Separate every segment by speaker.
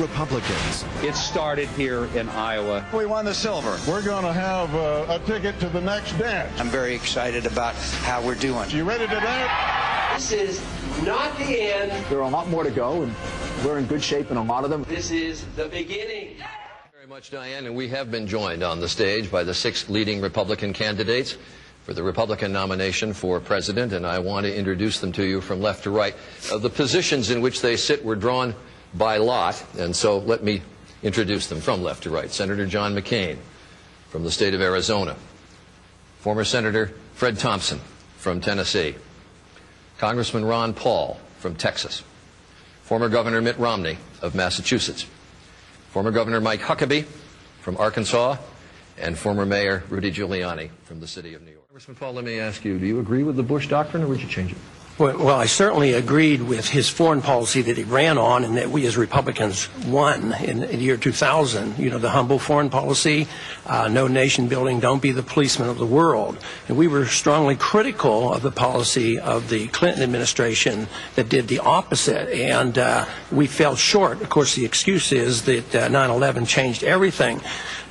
Speaker 1: Republicans.
Speaker 2: It started here in Iowa.
Speaker 3: We won the silver.
Speaker 4: We're going to have a ticket to the next dance.
Speaker 3: I'm very excited about how we're doing.
Speaker 4: You ready to dance?
Speaker 5: This is not the end.
Speaker 6: There are a lot more to go, and we're in good shape in a lot of them.
Speaker 5: This is the beginning.
Speaker 7: Very much, Diane, and we have been joined on the stage by the 6 leading Republican candidates for the Republican nomination for president, and I want to introduce them to you from left to right. The positions in which they sit were drawn by lot, and so let me introduce them from left to right. Senator John McCain from the state of Arizona. Former Senator Fred Thompson from Tennessee. Congressman Ron Paul from Texas. Former Governor Mitt Romney of Massachusetts. Former Governor Mike Huckabee from Arkansas. And former Mayor Rudy Giuliani from the city of New York. Congressman Paul, let me ask you, do you agree with the Bush doctrine, or would you change it?
Speaker 8: Well, I certainly agreed with his foreign policy that he ran on, and that we as Republicans won in the year 2000. You know, the humble foreign policy, no nation building, don't be the policeman of the world. And we were strongly critical of the policy of the Clinton administration that did the opposite, and we fell short. Of course, the excuse is that 9/11 changed everything.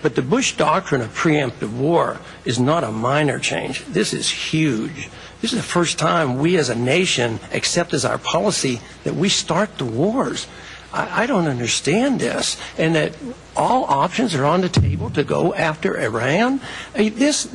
Speaker 8: But the Bush doctrine of preemptive war is not a minor change. This is huge. This is the first time we as a nation accept as our policy that we start the wars. I don't understand this, and that all options are on the table to go after Iran. I mean, this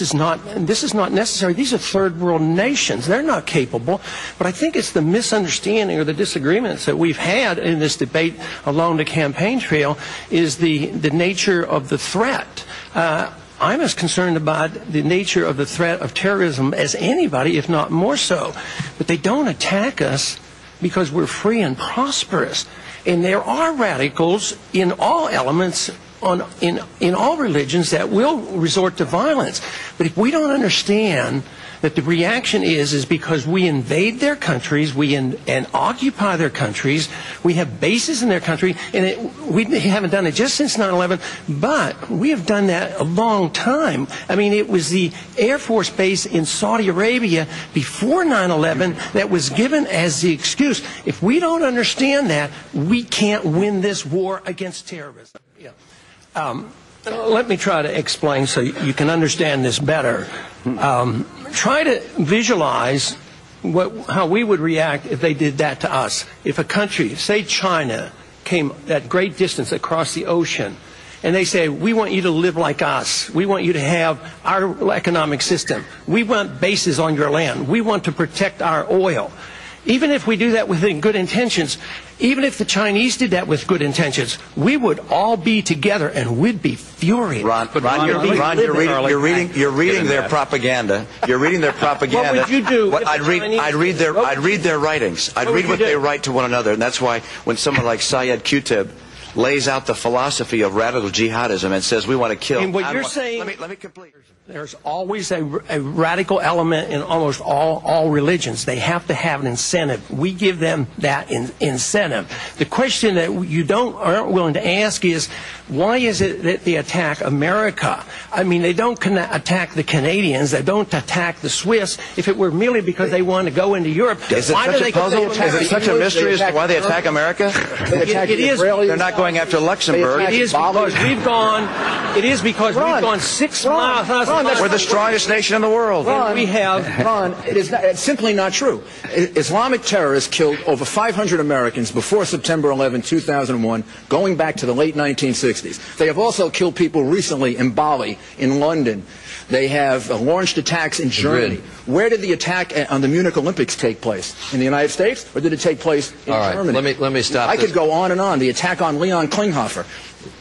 Speaker 8: is not necessary. These are third world nations. They're not capable. But I think it's the misunderstanding or the disagreements that we've had in this debate along the campaign trail is the nature of the threat. I'm as concerned about the nature of the threat of terrorism as anybody, if not more so. But they don't attack us because we're free and prosperous. And there are radicals in all elements, in all religions, that will resort to violence. But if we don't understand that the reaction is because we invade their countries, and occupy their countries, we have bases in their country, and we haven't done it just since 9/11, but we have done that a long time. I mean, it was the Air Force base in Saudi Arabia before 9/11 that was given as the excuse. If we don't understand that, we can't win this war against terrorism. Yeah. Let me try to explain so you can understand this better. Try to visualize how we would react if they did that to us. If a country, say China, came that great distance across the ocean, and they say, we want you to live like us. We want you to have our economic system. We want bases on your land. We want to protect our oil. Even if we do that with good intentions, even if the Chinese did that with good intentions, we would all be together and we'd be furious.
Speaker 3: Ron, you're reading their propaganda. You're reading their propaganda.
Speaker 8: What would you do?
Speaker 3: I'd read their writings. I'd read what they write to one another, and that's why when someone like Syed Qutb lays out the philosophy of radical jihadism and says we want to kill.
Speaker 8: And what you're saying,
Speaker 3: let me complete.
Speaker 8: There's always a radical element in almost all religions. They have to have an incentive. We give them that incentive. The question that you aren't willing to ask is, why is it that they attack America? I mean, they don't attack the Canadians. They don't attack the Swiss. If it were merely because they want to go into Europe, why do they puzzle?
Speaker 3: Is it such a mystery as to why they attack America?
Speaker 8: It is.
Speaker 3: They're not going after Luxembourg.
Speaker 8: It is because we've gone. It is because we've gone 6 miles.
Speaker 3: We're the strongest nation in the world.
Speaker 6: Ron, it's simply not true. Islamic terrorists killed over 500 Americans before September 11, 2001, going back to the late 1960s. They have also killed people recently in Bali, in London. They have launched attacks in Germany. Where did the attack on the Munich Olympics take place? In the United States, or did it take place in Germany?
Speaker 7: Let me stop.
Speaker 6: I could go on and on. The attack on Leon Klinghoffer.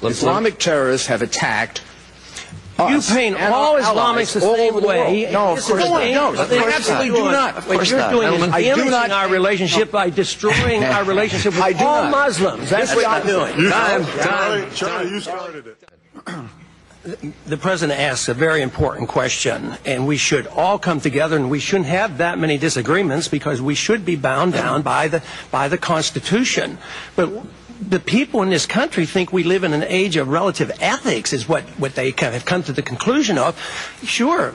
Speaker 6: Islamic terrorists have attacked.
Speaker 8: You paint all Islamics the same way.
Speaker 6: No, of course not. They absolutely do not.
Speaker 8: What you're doing is damaging our relationship by destroying our relationship with all Muslims. That's what you're doing.
Speaker 4: Charlie, you started it.
Speaker 8: The President asks a very important question, and we should all come together, and we shouldn't have that many disagreements because we should be bound down by the Constitution. But the people in this country think we live in an age of relative ethics, is what they kind of have come to the conclusion of. Sure,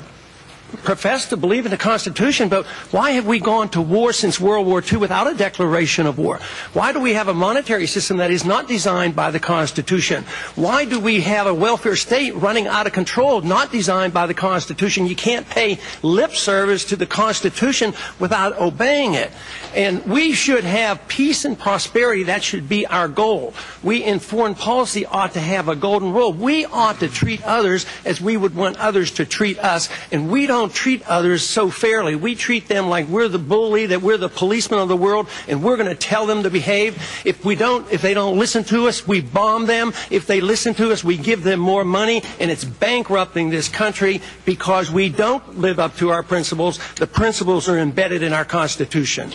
Speaker 8: profess to believe in the Constitution, but why have we gone to war since World War II without a declaration of war? Why do we have a monetary system that is not designed by the Constitution? Why do we have a welfare state running out of control, not designed by the Constitution? You can't pay lip service to the Constitution without obeying it. And we should have peace and prosperity. That should be our goal. We in foreign policy ought to have a golden rule. We ought to treat others as we would want others to treat us, and we don't treat others so fairly. We treat them like we're the bully, that we're the policeman of the world, and we're going to tell them to behave. If they don't listen to us, we bomb them. If they listen to us, we give them more money, and it's bankrupting this country because we don't live up to our principles. The principles are embedded in our Constitution.